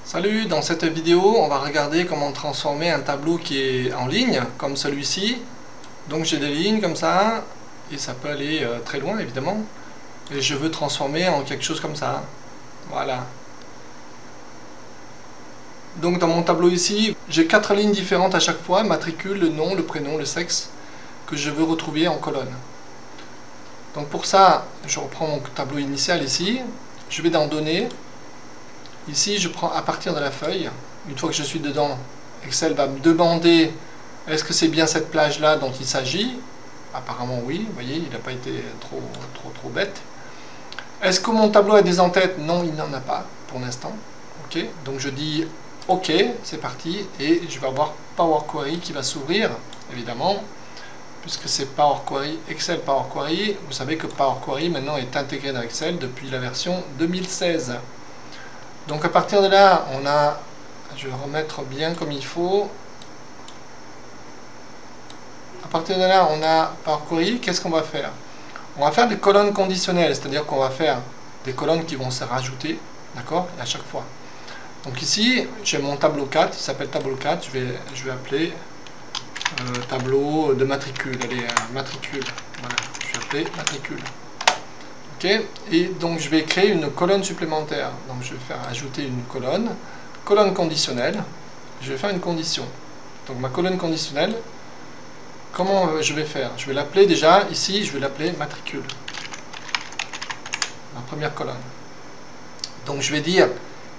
Salut, dans cette vidéo, on va regarder comment transformer un tableau qui est en ligne, comme celui-ci. Donc j'ai des lignes comme ça, et ça peut aller très loin évidemment. Et je veux transformer en quelque chose comme ça. Voilà. Donc dans mon tableau ici, j'ai 4 lignes différentes à chaque fois, matricule, le nom, le prénom, le sexe, que je veux retrouver en colonne. Donc pour ça, je reprends mon tableau initial ici, je vais dans Données. Ici, je prends à partir de la feuille. Une fois que je suis dedans, Excel va me demander est-ce que c'est bien cette plage-là dont il s'agit. Apparemment oui, vous voyez, il n'a pas été trop bête. Est-ce que mon tableau a des en-têtes? Non, il n'en a pas pour l'instant. Ok, donc je dis OK, c'est parti, et je vais avoir Power Query qui va s'ouvrir, évidemment, puisque c'est Power Query, Excel Power Query. Vous savez que Power Query maintenant est intégré dans Excel depuis la version 2016. Donc à partir de là, on a, je vais remettre bien comme il faut. À partir de là, on a Power Query. Qu'est-ce qu'on va faire? On va faire des colonnes conditionnelles, c'est-à-dire qu'on va faire des colonnes qui vont se rajouter, d'accord, à chaque fois. Donc ici, j'ai mon tableau 4, il s'appelle tableau 4, je vais appeler tableau de matricule, allez, matricule, voilà, je vais appeler matricule. Ok, et donc je vais créer une colonne supplémentaire. Donc je vais faire ajouter une colonne conditionnelle. Je vais faire une condition. Donc ma colonne conditionnelle, comment je vais faire? Je vais l'appeler déjà, ici, je vais l'appeler matricule. Ma première colonne. Donc je vais dire,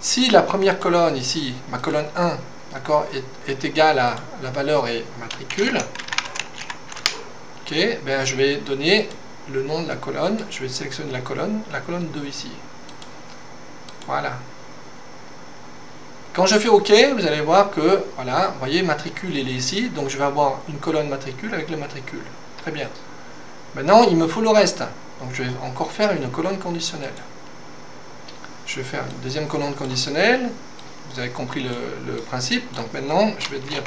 si la première colonne ici, ma colonne 1, d'accord, est égale à la valeur est matricule, ok, ben je vais donner le nom de la colonne, je vais sélectionner la colonne 2 ici. Voilà. Quand je fais OK, vous allez voir que, voilà, vous voyez, matricule, il est ici, donc je vais avoir une colonne matricule avec le matricule. Très bien. Maintenant, il me faut le reste. Donc je vais encore faire une colonne conditionnelle. Je vais faire une deuxième colonne conditionnelle. Vous avez compris le principe. Donc maintenant, je vais dire,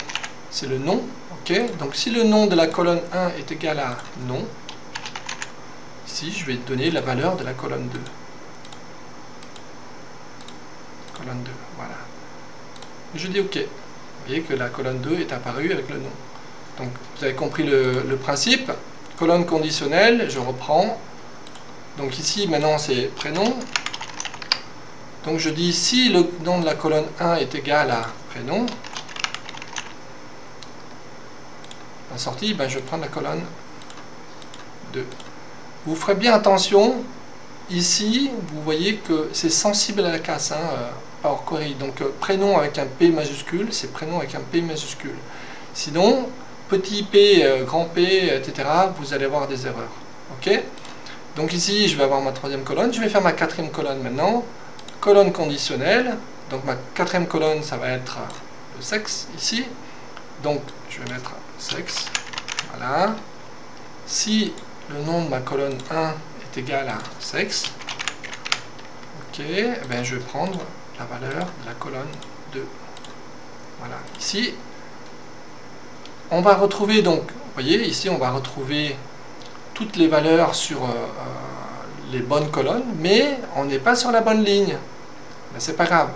c'est le nom. OK. Donc si le nom de la colonne 1 est égal à nom, ici, je vais donner la valeur de la colonne 2. Colonne 2, voilà. Et je dis OK. Vous voyez que la colonne 2 est apparue avec le nom. Donc, vous avez compris le principe. Colonne conditionnelle, je reprends. Donc ici, maintenant, c'est prénom. Donc je dis, si le nom de la colonne 1 est égal à prénom, la sortie, ben, je prends la colonne 2. Vous ferez bien attention, ici, vous voyez que c'est sensible à la casse, Power Query. Donc prénom avec un P majuscule, c'est prénom avec un P majuscule. Sinon, petit p, grand P, etc., vous allez avoir des erreurs. Ok? Donc ici, je vais avoir ma troisième colonne. Je vais faire ma quatrième colonne maintenant. Colonne conditionnelle. Donc ma quatrième colonne, ça va être le sexe, ici. Donc, je vais mettre sexe. Voilà. Si le nom de ma colonne 1 est égal à sexe, ok, ben je vais prendre la valeur de la colonne 2. Voilà, ici, on va retrouver donc, vous voyez, ici on va retrouver toutes les valeurs sur les bonnes colonnes, mais on n'est pas sur la bonne ligne. Mais c'est pas grave.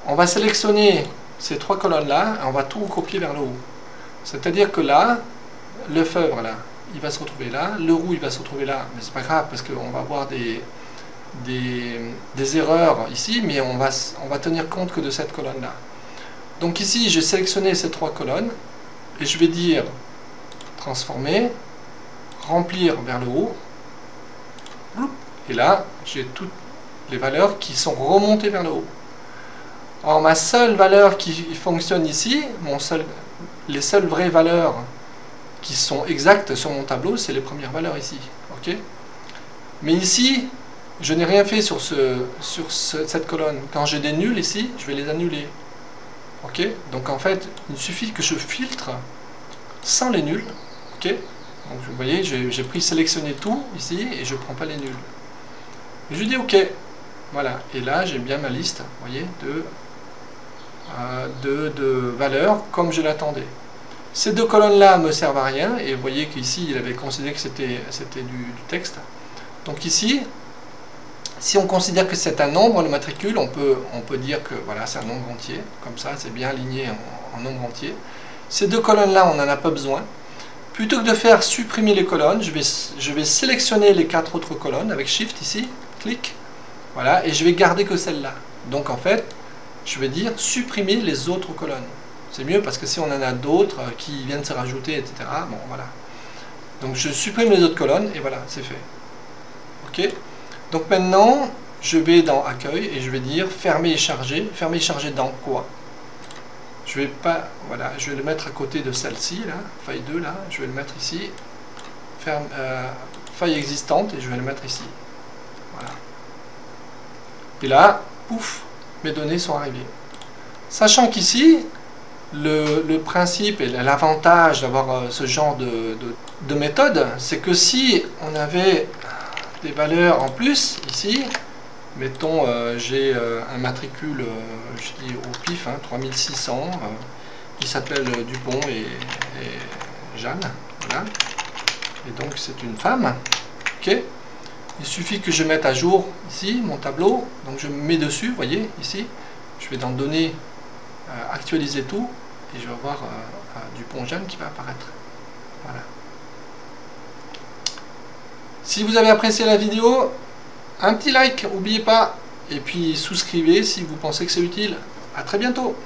On va sélectionner ces 3 colonnes-là, et on va tout copier vers le haut. C'est-à-dire que là, le feuvre, là, il va se retrouver là, le roux, il va se retrouver là, mais c'est pas grave, parce qu'on va avoir des erreurs ici, mais on va tenir compte que de cette colonne-là. Donc ici, j'ai sélectionné ces 3 colonnes, et je vais dire transformer, remplir vers le haut, et là, j'ai toutes les valeurs qui sont remontées vers le haut. Alors ma seule valeur qui fonctionne ici, les seules vraies valeurs qui sont exactes sur mon tableau, c'est les premières valeurs ici. Ok? Mais ici, je n'ai rien fait sur cette colonne. Quand j'ai des nuls ici, je vais les annuler. Ok? Donc en fait, il suffit que je filtre sans les nuls. Ok? Donc vous voyez, j'ai pris sélectionner tout ici et je ne prends pas les nuls. Et je dis OK. Voilà. Et là, j'ai bien ma liste, vous voyez, de valeurs comme je l'attendais. Ces 2 colonnes-là ne me servent à rien, et vous voyez qu'ici, il avait considéré que c'était du texte. Donc ici, Si on considère que c'est un nombre, le matricule, on peut dire que voilà, c'est un nombre entier. Comme ça, c'est bien aligné en nombre entier. Ces deux colonnes-là, on n'en a pas besoin. Plutôt que de faire supprimer les colonnes, je vais sélectionner les 4 autres colonnes avec Shift ici, clic. Voilà, et je vais garder que celle-là. Donc en fait, je vais dire supprimer les autres colonnes. C'est mieux parce que si on en a d'autres qui viennent se rajouter, etc. Bon, voilà. Donc je supprime les autres colonnes et voilà, c'est fait. Ok. Donc maintenant, je vais dans Accueil et je vais dire fermer et charger. Fermer et charger dans quoi? Je vais pas, voilà, je vais le mettre à côté de celle-ci, là, faille 2, là. Je vais le mettre ici. Faille existante et je vais le mettre ici. Voilà. Et là, pouf, mes données sont arrivées. Sachant qu'ici, le principe et l'avantage d'avoir ce genre de méthode, c'est que si on avait des valeurs en plus, ici, mettons, j'ai un matricule, je dis au pif, 3600, qui s'appelle Dupont et Jeanne, voilà. Et donc c'est une femme, ok. Il suffit que je mette à jour ici mon tableau, donc je me mets dessus, vous voyez, ici, je vais dans Données, actualiser tout, et je vais avoir Dupont Jeanne qui va apparaître. Voilà. Si vous avez apprécié la vidéo, un petit like, n'oubliez pas, et puis souscrivez si vous pensez que c'est utile. À très bientôt.